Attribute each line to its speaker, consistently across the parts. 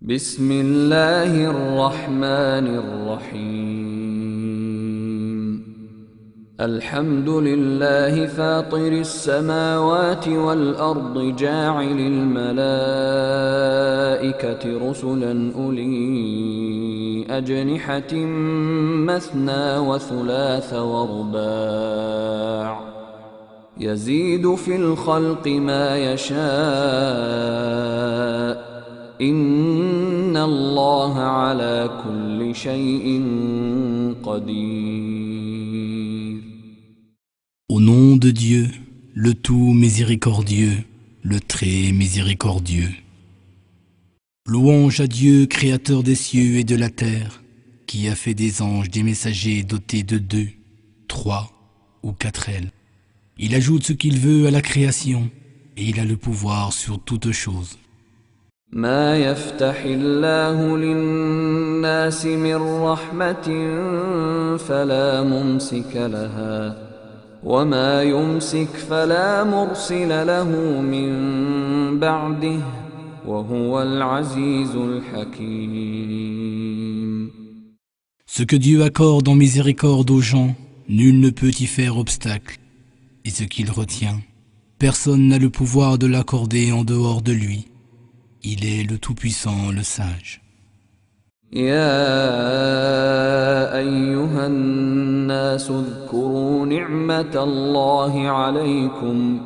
Speaker 1: بسم الله الرحمن الرحيم الحمد لله فاطر السماوات والأرض جاعل الملائكة رسلا أولي أجنحة مثنى وثلاث ورباع يزيد في الخلق ما يشاء إن الله على كل شيء قدير.
Speaker 2: Au nom de Dieu, le tout miséricordieux, le très miséricordieux. Louange à Dieu, créateur des cieux et de la terre, qui a fait des anges des messagers dotés de 2, 3 ou 4 ailes. Il ajoute ce qu'il veut à la création, et il a le pouvoir sur toutes choses.
Speaker 1: ما يفتح الله للناس من رحمة فلا ممسك لها وما يمسك فلا مرسل له من بعده وهو العزيز الحكيم.
Speaker 2: Ce que Dieu accorde en miséricorde aux gens, nul ne peut y faire obstacle. Et ce qu'il retient, personne n'a le pouvoir de l'accorder en dehors de lui. Il est le Tout-Puissant, le Sage.
Speaker 1: يا أيها الناس اذكروا نعمة الله عليكم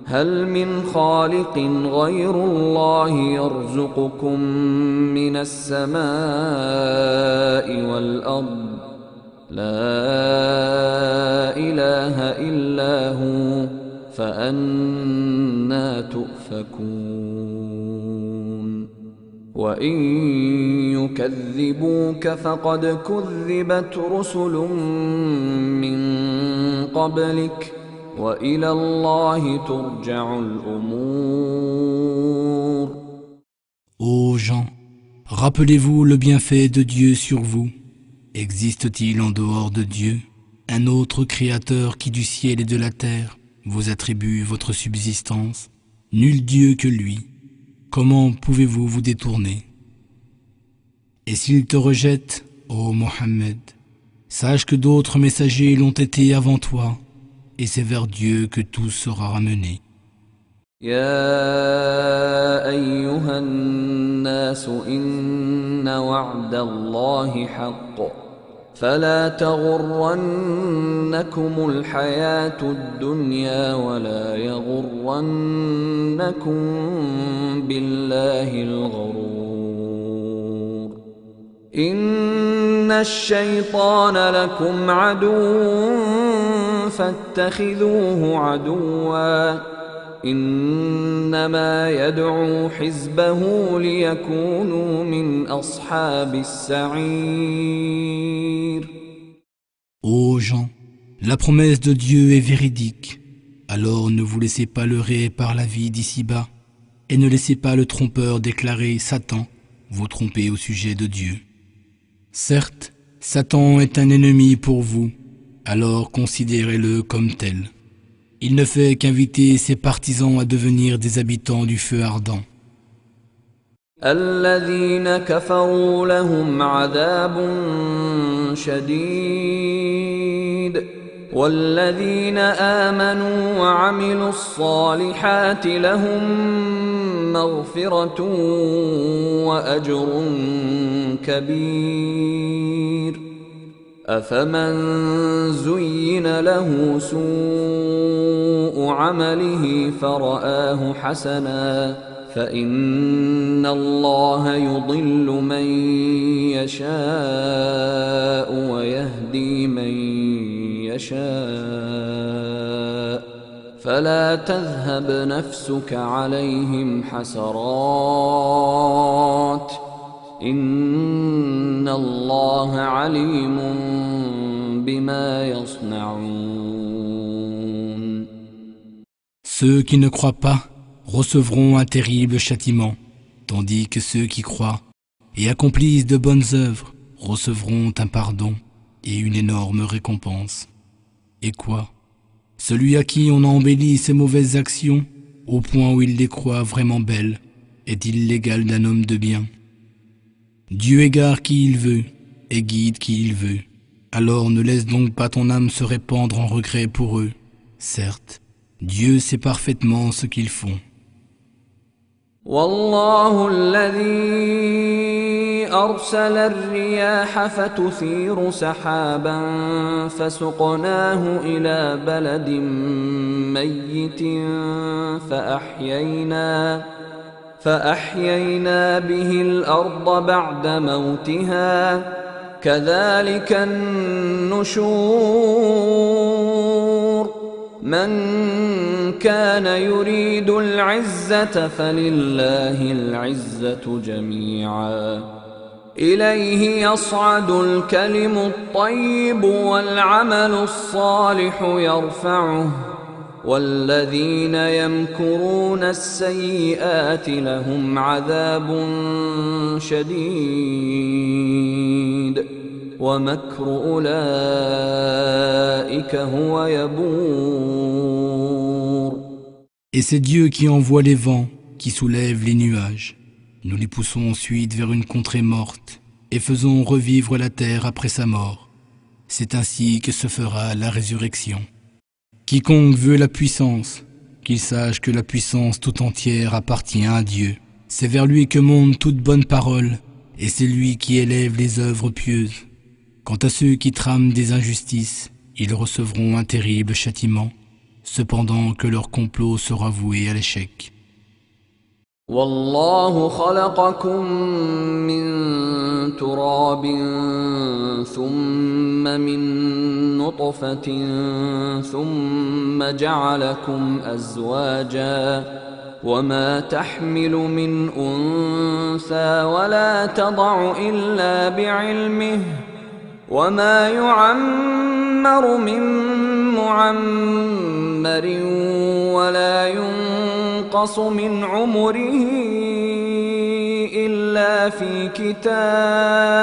Speaker 1: هل من خالق غير الله يرزقكم من السماء والأرض لا إله إلا هو فأنى تؤفكون وإن يكذبوك فقد كذبت رسل من قبلك وإلى الله ترجع الأمور.
Speaker 2: Ô gens, rappelez-vous le bienfait de Dieu sur vous. Existe-t-il en dehors de Dieu un autre créateur qui du ciel et de la terre vous attribue votre subsistance? Nul Dieu que lui. Comment pouvez-vous vous détourner? Et s'ils te rejettent, ô Mohammed, sache que d'autres messagers l'ont été avant toi, et c'est vers Dieu que tout sera ramené.
Speaker 1: يا أيها الناس إن وعد الله حق فلا تغرنكم الحياة الدنيا ولا يغرنكم بالله الغرور إن الشيطان لكم عدو فاتخذوه عدوا إنما يدعو حزبه ليكونوا من أصحاب السعير.
Speaker 2: Ô gens, la promesse de Dieu est véridique. Alors ne vous laissez pas leurrer par la vie d'ici-bas et ne laissez pas le trompeur déclaré Satan vous tromper au sujet de Dieu. Certes, Satan est un ennemi pour vous, alors considérez-le comme tel. Il ne fait qu'inviter ses partisans à devenir des habitants du feu ardent.
Speaker 1: الذين كفروا لهم عذاب شديد والذين آمنوا وعملوا الصالحات لهم مغفرة وأجر كبير. أفمن زين له سوء عمله فرآه حسنا فإن الله يضل من يشاء ويهدي من يشاء فلا تذهب نفسك عليهم حسرات إن الله عليم بما يصنعون.
Speaker 2: Ceux qui ne croient pas recevront un terrible châtiment, tandis que ceux qui croient et accomplissent de bonnes œuvres recevront un pardon et une énorme récompense. Et quoi? Celui à qui on a embelli ses mauvaises actions, au point où il les croit vraiment belles, est-il l'égal d'un homme de bien? Dieu égare qui il veut et guide qui il veut. Alors ne laisse donc pas ton âme se répandre en regret pour eux. Certes, Dieu sait parfaitement ce qu'ils font.
Speaker 1: والله الذي أرسل الرياح فتثير سحابا فسقناه إلى بلد ميت فأحيينا به الأرض بعد موتها كذلك النشور من كان يريد العزة فلله العزة جميعا إليه يصعد الكلم الطيب والعمل الصالح يرفعه والذين يمكرون السيئات لهم عذاب شديد ومكر أولئك هو يبور.
Speaker 2: Et c'est Dieu qui envoie les vents, qui soulève les nuages. Nous les poussons ensuite vers une contrée morte et faisons revivre la terre après sa mort. C'est ainsi que se fera la résurrection. Quiconque veut la puissance, qu'il sache que la puissance tout entière appartient à Dieu. C'est vers lui que monte toute bonne parole, et c'est lui qui élève les œuvres pieuses. Quant à ceux qui trament des injustices, ils recevront un terrible châtiment, cependant que leur complot sera voué à l'échec.
Speaker 1: والله خلقكم من تراب ثم من نطفة ثم جعلكم أزواجا وما تحمل من أنثى ولا تضع إلا بعلمه وما يعمر من معمر ولا ينقص من عمره إلا في كتاب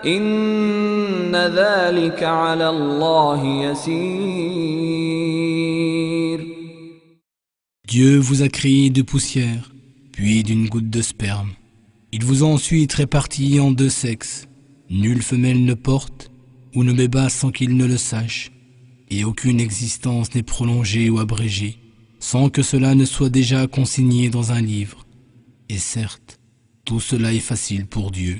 Speaker 1: إن ذلك على الله يسير.
Speaker 2: Dieu vous a créé de poussière, puis d'une goutte de sperme. Il vous a ensuite répartis en deux sexes. Nulle femelle ne porte ou ne met bas sans qu'il ne le sache, et aucune existence n'est prolongée ou abrégée, sans que cela ne soit déjà consigné dans un livre. Et certes, tout cela est facile pour Dieu.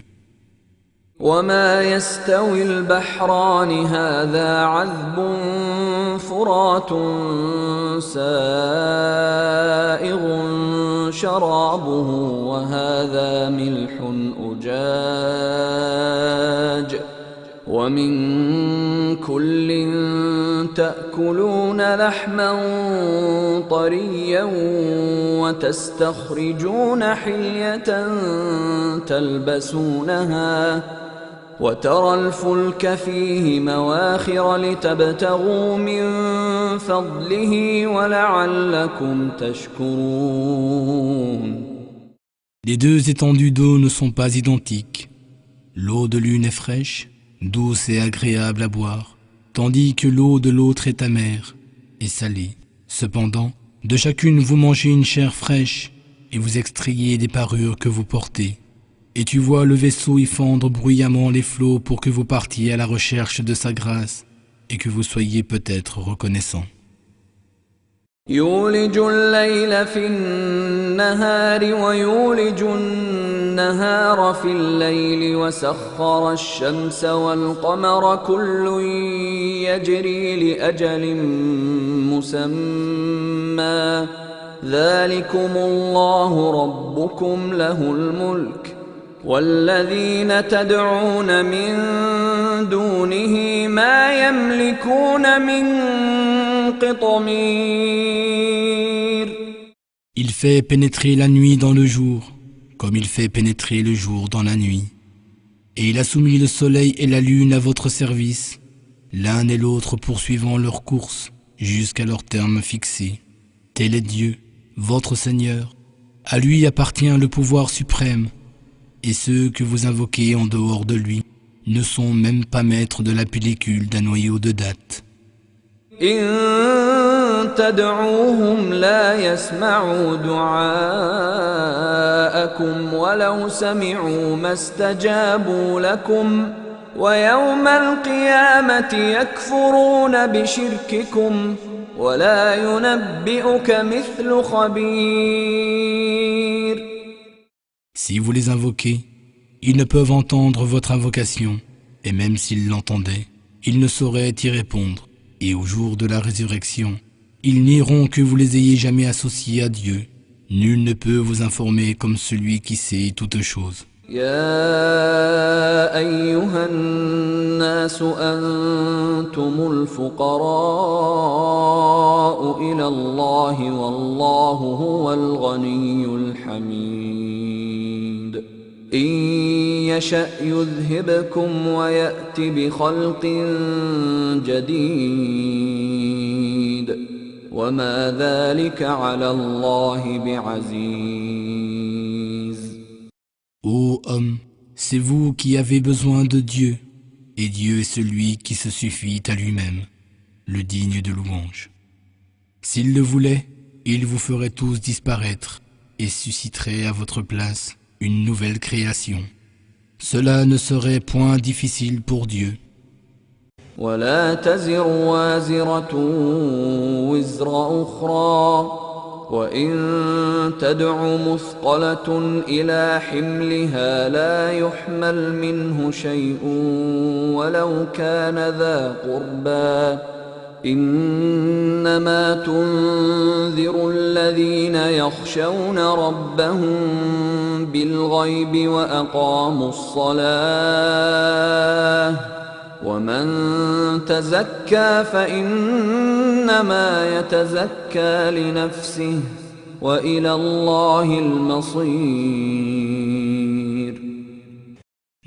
Speaker 1: وما يستوي البحران هذا عذب فرات سائغ شرابه وهذا ملح أجاج ومن كل تأكلون لحما طريا وتستخرجون حلية تلبسونها وترى الفلك فيه مواخر لتبتغوا من فضله ولعلكم تشكرون.
Speaker 2: Les deux étendues d'eau ne sont pas identiques. L'eau de l'une est fraîche, douce et agréable à boire, tandis que l'eau de l'autre est amère et salée. Cependant, de chacune vous mangez une chair fraîche et vous extrayez des parures que vous portez. Et tu vois le vaisseau y fendre bruyamment les flots pour que vous partiez à la recherche de sa grâce et que vous soyez peut-être reconnaissant.
Speaker 1: يولج الليل في النهار ويولج النهار في الليل وسخر الشمس والقمر كل يجري لأجل مسمى ذلكم الله ربكم له الملك والذين تدعون من دونه ما يملكون من قطمير.
Speaker 2: Il fait pénétrer la nuit dans le jour, comme il fait pénétrer le jour dans la nuit. Et il a soumis le soleil et la lune à votre service, l'un et l'autre poursuivant leur course jusqu'à leur terme fixé. Tel est Dieu, votre Seigneur. À lui appartient le pouvoir suprême. Et ceux que vous invoquez en dehors de lui ne sont même pas maîtres de la pellicule d'un noyau de date.
Speaker 1: إن تدعوهم لا يسمعوا دعاءكم ولو سمعوا ما استجابوا لكم ويوم القيامة يكفرون بشرككم ولا ينبئك مثل خبير.
Speaker 2: Si vous les invoquez, ils ne peuvent entendre votre invocation, et même s'ils l'entendaient, ils ne sauraient y répondre. Et au jour de la résurrection, ils nieront que vous les ayez jamais associés à Dieu. Nul ne peut vous informer comme celui qui sait toutes choses.
Speaker 1: يا أيها الناس أنتم الفقراء إلى الله والله هو الغني الحميد إن يشأ يذهبكم ويأت بخلق جديد وما ذلك على الله بعزيز.
Speaker 2: Ô homme, c'est vous qui avez besoin de Dieu, et Dieu est celui qui se suffit à lui-même, le digne de louange. S'il le voulait, il vous ferait tous disparaître et susciterait à votre place une nouvelle création. Cela ne serait point difficile pour Dieu.
Speaker 1: ولا تزر وازرة وزر أخرى وإن تدع مثقلة إلى حملها لا يحمل منه شيء ولو كان ذا قربى إنما تنذر الذين يخشون ربهم بالغيب وأقاموا الصلاة ومن تزكى فإنما يتزكى لنفسه وإلى الله المصير.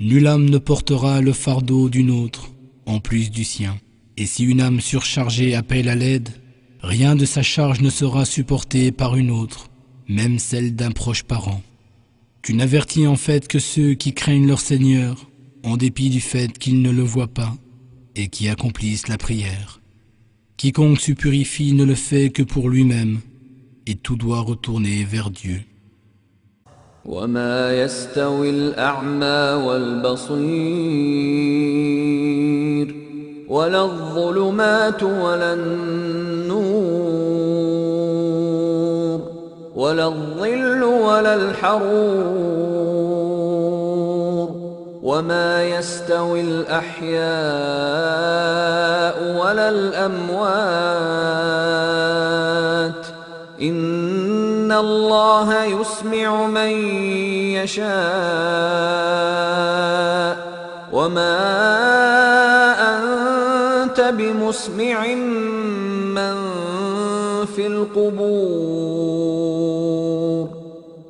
Speaker 2: Nulle âme ne portera le fardeau d'une autre, en plus du sien. Et si une âme surchargée appelle à l'aide, rien de sa charge ne sera supporté par une autre, même celle d'un proche parent. Tu n'avertis en fait que ceux qui craignent leur Seigneur, en dépit du fait qu'ils ne le voient pas, et qui accomplissent la prière. Quiconque se purifie ne le fait que pour lui-même, et tout doit retourner vers Dieu.
Speaker 1: وما يستوي الأعمى والبصير ولا الظلمات ولا النور ولا الظل ولا الحرور وما يستوي الأحياء ولا الأموات إن الله يسمع من يشاء وما أنت بمسمع من في القبور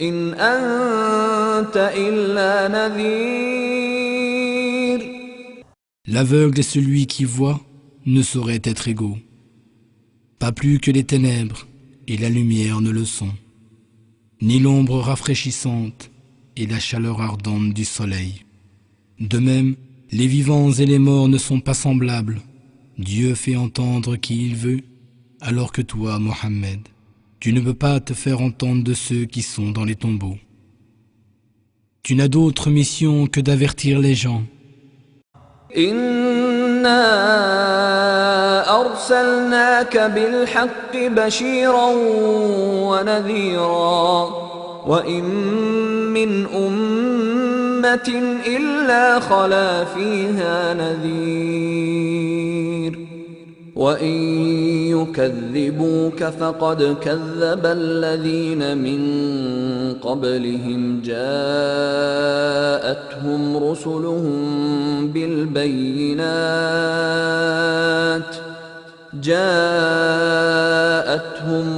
Speaker 1: إن أنت إلا نذير.
Speaker 2: L'aveugle et celui qui voit ne sauraient être égaux, pas plus que les ténèbres et la lumière ne le sont, ni l'ombre rafraîchissante et la chaleur ardente du soleil. De même, les vivants et les morts ne sont pas semblables. Dieu fait entendre qui il veut, alors que toi, Mohammed, tu ne peux pas te faire entendre de ceux qui sont dans les tombeaux. Tu n'as d'autre mission que d'avertir les gens.
Speaker 1: إنا أرسلناك بالحق بشيرا ونذيرا وإن من أمة إلا خلا فيها نذير وإن يكذبوك فقد كذب الذين من قبلهم جاءتهم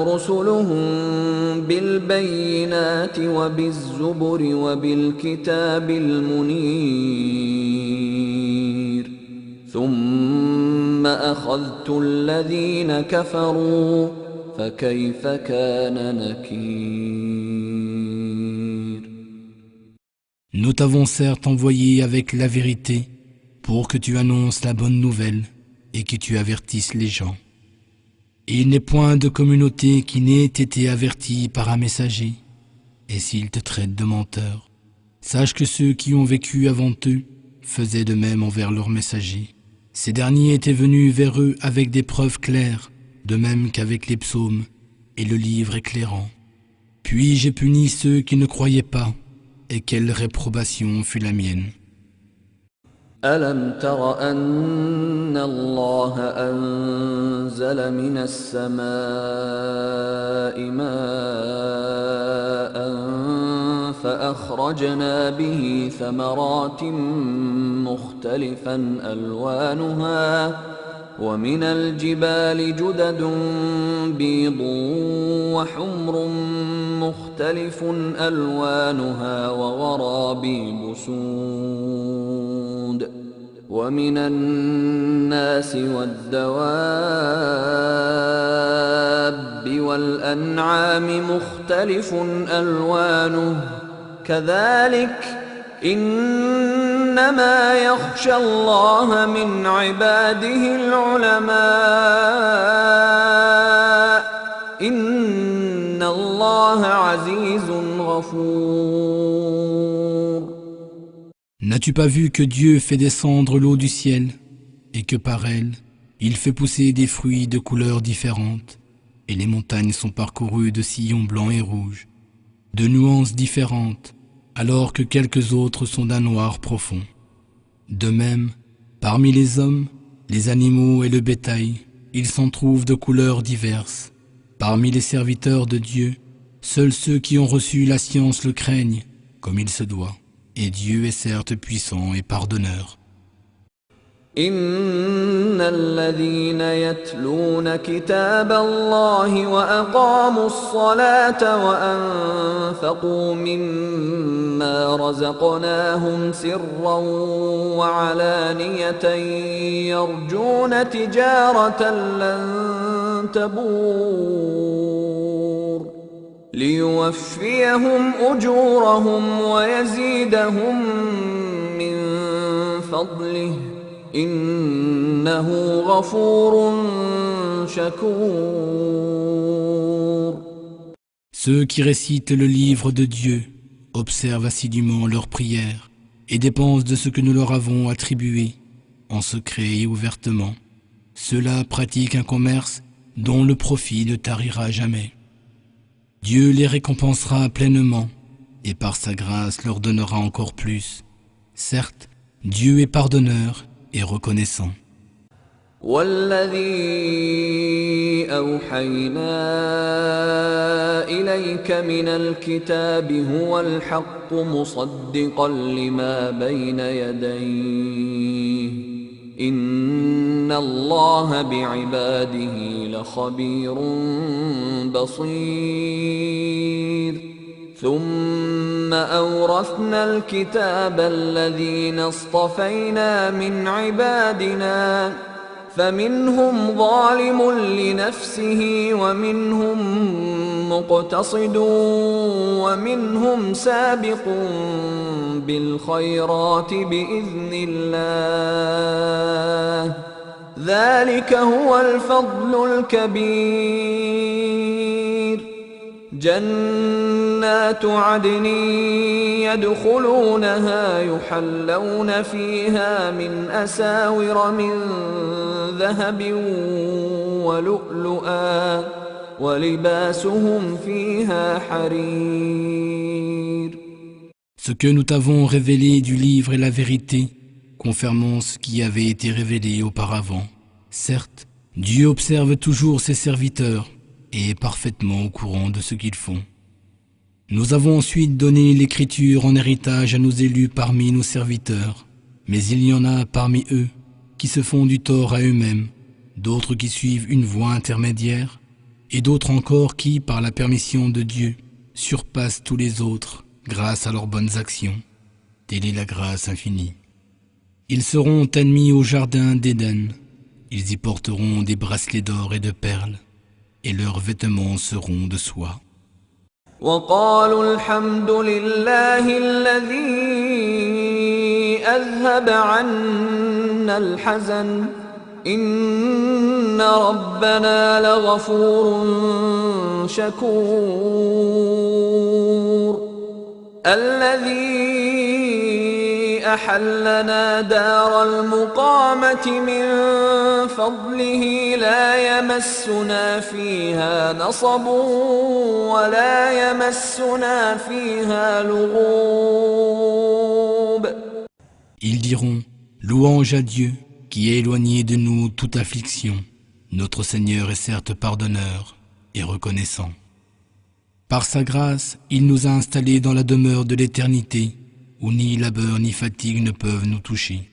Speaker 1: رسلهم بالبينات وبالزبر وبالكتاب المنير ثم أخذت الذين كفروا فكيف كان نكير.
Speaker 2: Nous t'avons certes envoyé avec la vérité pour que tu annonces la bonne nouvelle et que tu avertisses les gens. Et il n'est point de communauté qui n'ait été avertie par un messager. Et s'il te traite de menteur, sache que ceux qui ont vécu avant eux faisaient de même envers leurs messagers. Ces derniers étaient venus vers eux avec des preuves claires, de même qu'avec les psaumes et le livre éclairant. Puis j'ai puni ceux qui ne croyaient pas, et quelle réprobation fut la mienne.
Speaker 1: ألم تر أن الله أنزل من السماء ماء فأخرجنا به ثمرات مختلفا ألوانها ومن الجبال جدد بيض وحمر مختلف ألوانها وغرابيب سود ومن الناس والدواب والأنعام مختلف ألوانه كذلك إنما يخشى الله من عباده العلماء إن الله عزيز غفور.
Speaker 2: N'as-tu pas vu que Dieu fait descendre l'eau du ciel et que par elle, il fait pousser des fruits de couleurs différentes et les montagnes sont parcourues de sillons blancs et rouges, de nuances différentes, alors que quelques autres sont d'un noir profond. De même, parmi les hommes, les animaux et le bétail, il s'en trouve de couleurs diverses. Parmi les serviteurs de Dieu, seuls ceux qui ont reçu la science le craignent, comme il se doit. Et Dieu est certes puissant et pardonneur.
Speaker 1: إن الذين يتلون كتاب الله وأقاموا الصلاة وأنفقوا مما رزقناهم سرا وعلانية يرجون تجارة لن تبور ليوفيهم أجورهم ويزيدهم من فضله إنه غفور شكور.
Speaker 2: Ceux qui récitent le livre de Dieu observent assidûment leurs prières et dépensent de ce que nous leur avons attribué, en secret et ouvertement. Ceux-là pratiquent un commerce dont le profit ne tarira jamais. Dieu les récompensera pleinement et par sa grâce leur donnera encore plus. Certes, Dieu est pardonneur et reconnaissant.
Speaker 1: والذي أوحينا إليك من الكتاب هو الحق مصدقا لما بين يديه إن الله بعباده لخبير بصير ثم أورثنا الكتاب الذين اصطفينا من عبادنا فمنهم ظالم لنفسه ومنهم مقتصد ومنهم سابق بالخيرات بإذن الله ذلك هو الفضل الكبير. جنات عدن يدخلونها يحلون فيها من أساور من ذهب ولؤلؤا ولباسهم فيها حرير.
Speaker 2: Ce que nous t'avons révélé du livre est la vérité, confirmant ce qui avait été révélé auparavant. Certes, Dieu observe toujours ses serviteurs et est parfaitement au courant de ce qu'ils font. Nous avons ensuite donné l'écriture en héritage à nos élus parmi nos serviteurs, mais il y en a parmi eux qui se font du tort à eux-mêmes, d'autres qui suivent une voie intermédiaire, et d'autres encore qui, par la permission de Dieu, surpassent tous les autres grâce à leurs bonnes actions. Telle est la grâce infinie. Ils seront admis au jardin d'Éden. Ils y porteront des bracelets d'or et de perles, et leurs vêtements seront de soie.
Speaker 1: وقالوا الحمد لله الذي أذهب عنا الحزن إن ربنا لغفور شكور الذي أحلنا دار المقامة من فضله لا يمسنا فيها نصب ولا يمسنا فيها لغوب.
Speaker 2: Ils diront, louange à Dieu, qui a éloigné de nous toute affliction. Notre Seigneur est certes pardonneur et reconnaissant. Par sa grâce, il nous a installés dans la demeure de l'éternité, où ni labeur ni fatigue ne peuvent nous toucher.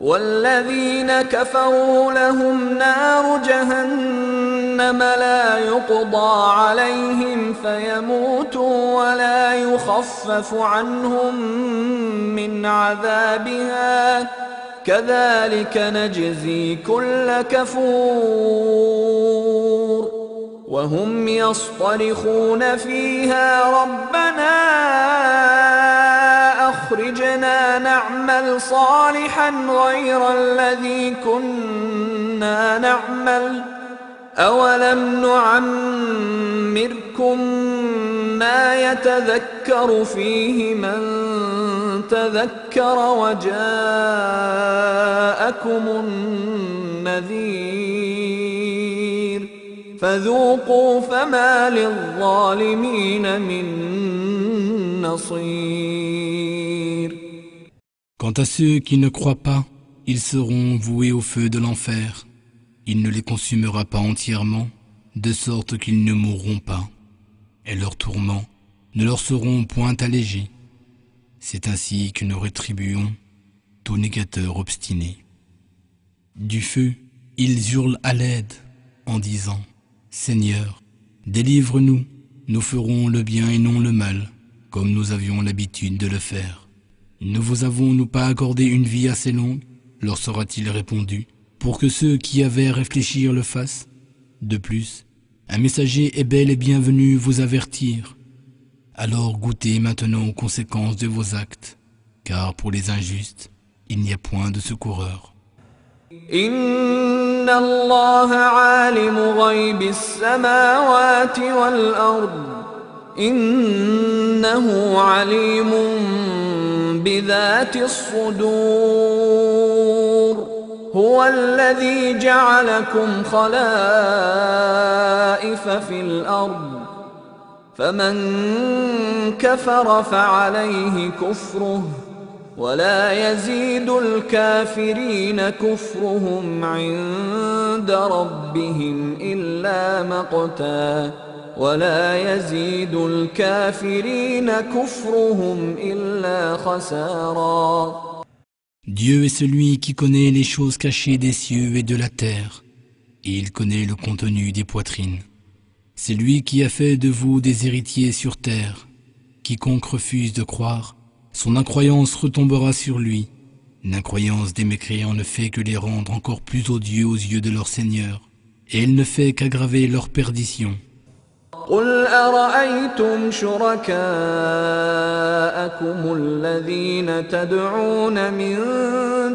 Speaker 1: والذين كفروا لهم نار جهنم لا يقضى عليهم فيموتوا ولا يخفف عنهم من عذابها كذلك نجزي كل كفور وهم يصطرخون فيها ربنا أخرجنا نعمل صالحا غير الذي كنا نعمل أولم نعمركم ما يتذكر فيه من تذكر وجاءكم النذير فذوقوا فما للظالمين من نصير.
Speaker 2: Quant à ceux qui ne croient pas, ils seront voués au feu de l'enfer. Il ne les consumera pas entièrement, de sorte qu'ils ne mourront pas, et leurs tourments ne leur seront point allégés. C'est ainsi que nous rétribuons tout négateur obstiné. Du feu, ils hurlent à l'aide en disant « Seigneur, délivre-nous, nous ferons le bien et non le mal, comme nous avions l'habitude de le faire. Ne vous avons-nous pas accordé une vie assez longue ?» leur sera-t-il répondu, pour que ceux qui avaient à réfléchir le fassent. De plus, un messager est bel et bienvenu vous avertir. Alors goûtez maintenant aux conséquences de vos actes, car pour les injustes, il n'y a point de secoureur.
Speaker 1: إن الله عالم غيب السماوات والأرض إنه عليم بذات الصدور هو الذي جعلكم خلائف في الأرض فمن كفر فعليه كفره ولا يزيد الكافرين كفرهم عند ربهم إلا مقتا ولا يزيد الكافرين كفرهم إلا خسارا.
Speaker 2: Dieu est celui qui connaît les choses cachées des cieux et de la terre, et il connaît le contenu des poitrines. C'est lui qui a fait de vous des héritiers sur terre. Quiconque refuse de croire, son incroyance retombera sur lui. L'incroyance des mécréants ne fait que les rendre encore plus odieux aux yeux de leur Seigneur, et elle ne fait qu'aggraver leur perdition.
Speaker 1: قل أرأيتم شركاءكم الذين تدعون من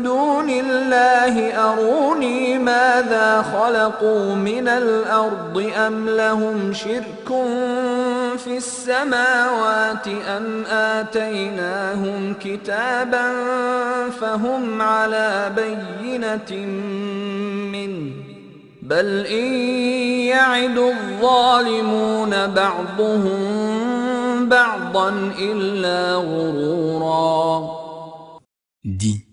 Speaker 1: دون الله أروني ماذا خلقوا من الأرض أم لهم شرك في السماوات أم آتيناهم كتابا فهم على بينة منه بل إن يعد الظالمون بعضهم بعضا إلا غرورا.
Speaker 2: Dis,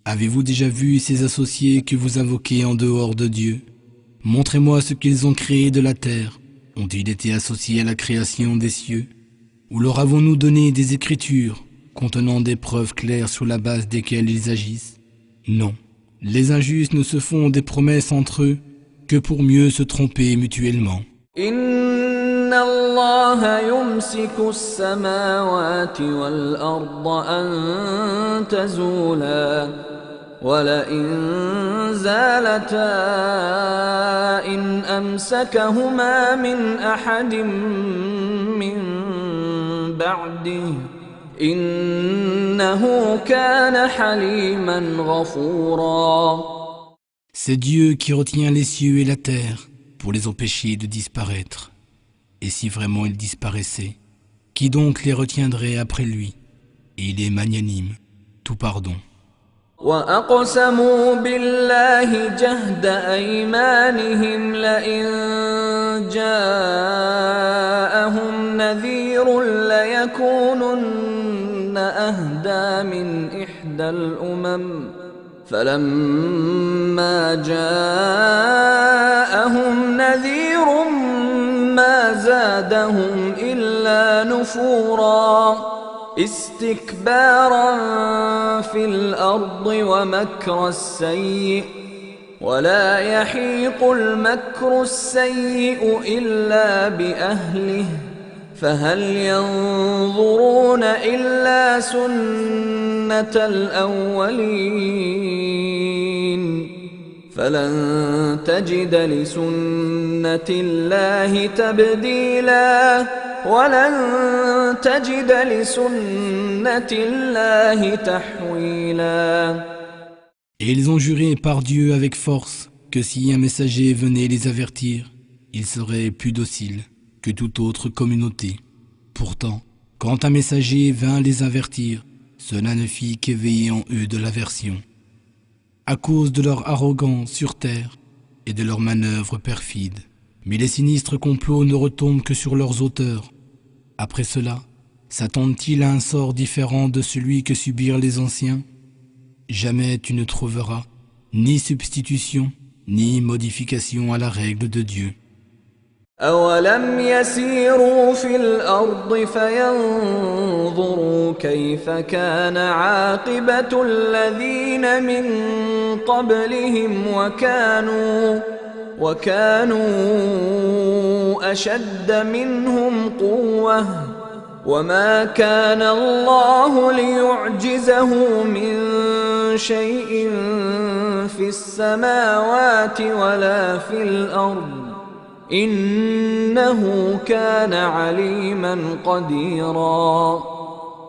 Speaker 2: avez-vous déjà vu ces associés que vous invoquez en dehors de Dieu? Montrez-moi ce qu'ils ont créé de la terre. Ont-ils été associés à la création des cieux? Ou leur avons-nous donné des écritures contenant des preuves claires sur la base desquelles ils agissent? Non, les injustes ne se font des promesses entre eux que pour mieux se tromper mutuellement.
Speaker 1: Inna Allah yumsiku as-samawati wal-arda an tazula wa la in zalata in amsakahuma min ahadin min ba'dihi innahu kana haliman ghafura.
Speaker 2: C'est Dieu qui retient les cieux et la terre pour les empêcher de disparaître. Et si vraiment ils disparaissaient, qui donc les retiendrait après lui? Et il est magnanime, tout pardon.
Speaker 1: وأقسموا بالله جهد أيمانهم لئن جاءهم نذير ليكونن أهدى من إحدى الأمم فلما جاءهم نذير ما زادهم إلا نفورا استكبارا في الأرض ومكر السيء ولا يحيق المكر السيء إلا بأهله فهل ينظرون إلا سنة الأولين فلن تجد لسنة الله تبديلا ولن تجد لسنة الله تحويلا.
Speaker 2: Et ils ont juré par Dieu avec force que si un messager venait les avertir, ils seraient plus dociles que toute autre communauté. Pourtant, quand un messager vint les avertir, cela ne fit qu'éveiller en eux de l'aversion. À cause de leur arrogance sur terre et de leurs manœuvres perfides. Mais les sinistres complots ne retombent que sur leurs auteurs. Après cela, s'attendent-ils à un sort différent de celui que subirent les anciens? Jamais tu ne trouveras ni substitution, ni modification à la règle de Dieu.
Speaker 1: أولم يسيروا في الأرض فينظروا كيف كان عاقبة الذين من قبلهم وكانوا أشد منهم قوة وما كان الله ليعجزه من شيء في السماوات ولا في الأرض إنه كان عليما قديرا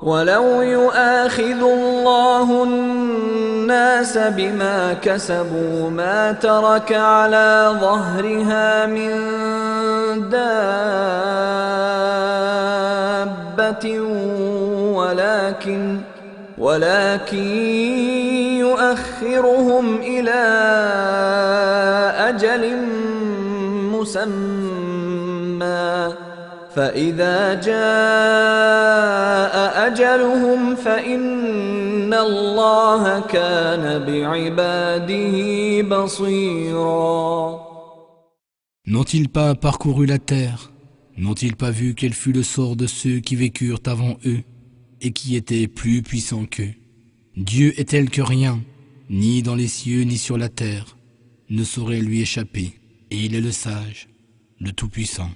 Speaker 1: ولو يؤاخذ الله الناس بما كسبوا ما ترك على ظهرها من دابة ولكن يؤخرهم إلى أجل مسمى فإذا جاء أجلهم فإن الله كان بعباده بصيرا.
Speaker 2: N'ont-ils pas parcouru la terre? N'ont-ils pas vu quel fut le sort de ceux qui vécurent avant eux et qui étaient plus puissants qu'eux? Dieu est tel que rien, ni dans les cieux ni sur la terre, ne saurait lui échapper. Et il est le sage, le Tout-Puissant.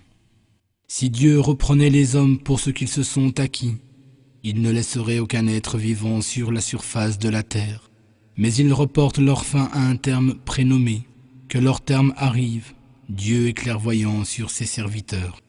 Speaker 2: Si Dieu reprenait les hommes pour ce qu'ils se sont acquis, il ne laisserait aucun être vivant sur la surface de la terre. Mais il reporte leur fin à un terme prénommé, que leur terme arrive. Dieu est clairvoyant sur ses serviteurs.